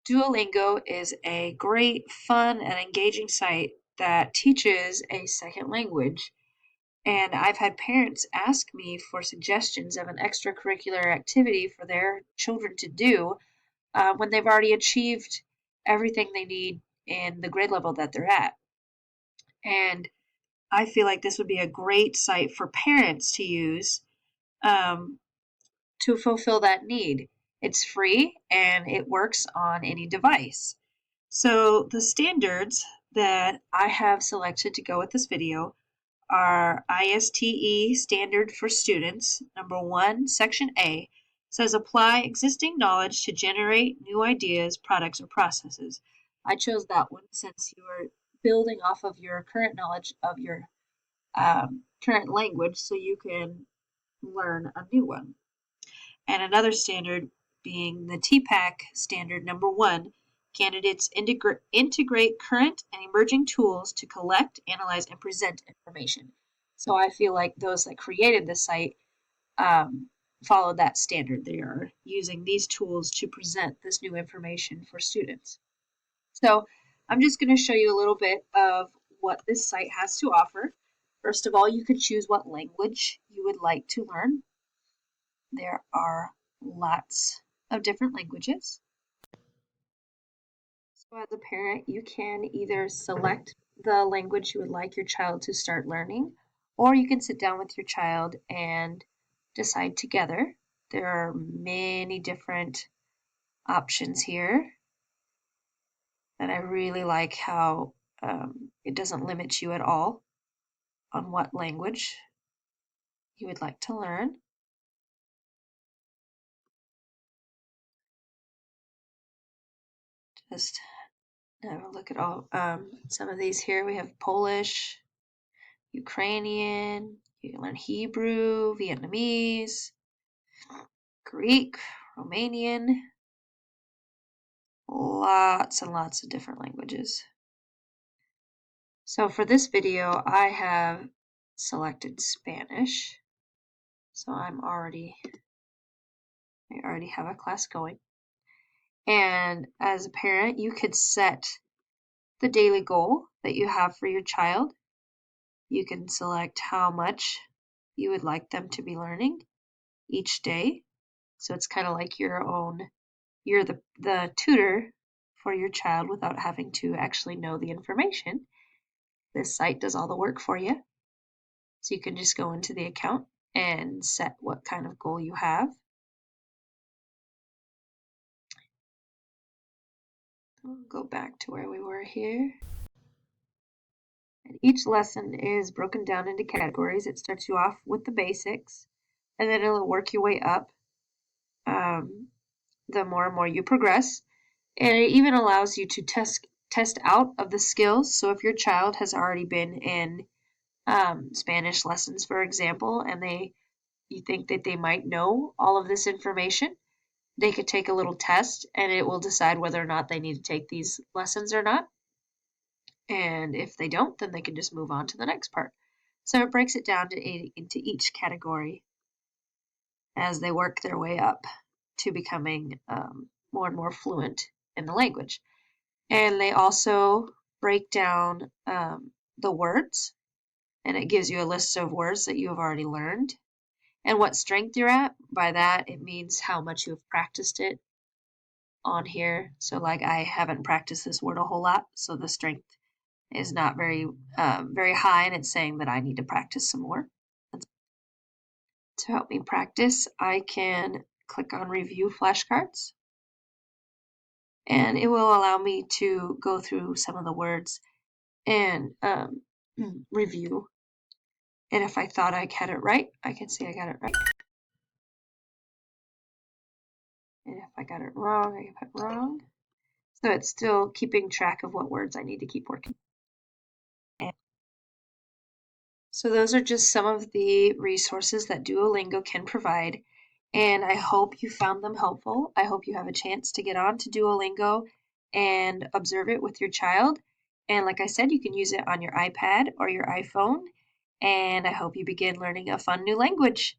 Duolingo is a great, fun, and engaging site that teaches a second language. And I've had parents ask me for suggestions of an extracurricular activity for their children to do when they've already achieved everything they need in the grade level that they're at. And I feel like this would be a great site for parents to use um, to fulfill that need. It's free and it works on any device. So the standards that I have selected to go with this video are ISTE standard for students. Number 1, section A says apply existing knowledge to generate new ideas, products, or processes. I chose that one since you are building off of your current knowledge of your current language so you can learn a new one. And another standard being the TPAC standard number 1, candidates integrate current and emerging tools to collect, analyze, and present information. So I feel like those that created the site followed that standard. They are using these tools to present this new information for students. So I'm just going to show you a little bit of what this site has to offer. First of all, you could choose what language you would like to learn. There are lots of different languages. So as a parent, you can either select the language you would like your child to start learning, or you can sit down with your child and decide together. There are many different options here, and I really like how it doesn't limit you at all on what language you would like to learn. Just have a look at all some of these here. We have Polish, Ukrainian, you can learn Hebrew, Vietnamese, Greek, Romanian, lots and lots of different languages. So for this video, I have selected Spanish. So I already have a class going. And as a parent, you could set the daily goal that you have for your child. You can select how much you would like them to be learning each day. So it's kind of like you're the tutor for your child without having to actually know the information. This site does all the work for you. So you can just go into the account and set what kind of goal you have. We'll go back to where we were here. And each lesson is broken down into categories. It starts you off with the basics, and then it'll work your way up the more and more you progress. And it even allows you to test out of the skills. So if your child has already been in Spanish lessons, for example, and you think that they might know all of this information, they could take a little test and it will decide whether or not they need to take these lessons or not. And if they don't, then they can just move on to the next part. So it breaks it down into each category as they work their way up to becoming more and more fluent in the language. And they also break down the words, and it gives you a list of words that you have already learned and what strength you're at. By that, it means how much you have practiced it on here. So like I haven't practiced this word a whole lot, so the strength is not very high, and it's saying that I need to practice some more. To help me practice, I can click on Review Flashcards, and it will allow me to go through some of the words and review. And if I thought I had it right, I can say I got it right. And if I got it wrong, I can put wrong. So it's still keeping track of what words I need to keep working. So those are just some of the resources that Duolingo can provide, and I hope you found them helpful. I hope you have a chance to get on to Duolingo and observe it with your child. And like I said, you can use it on your iPad or your iPhone, and I hope you begin learning a fun new language.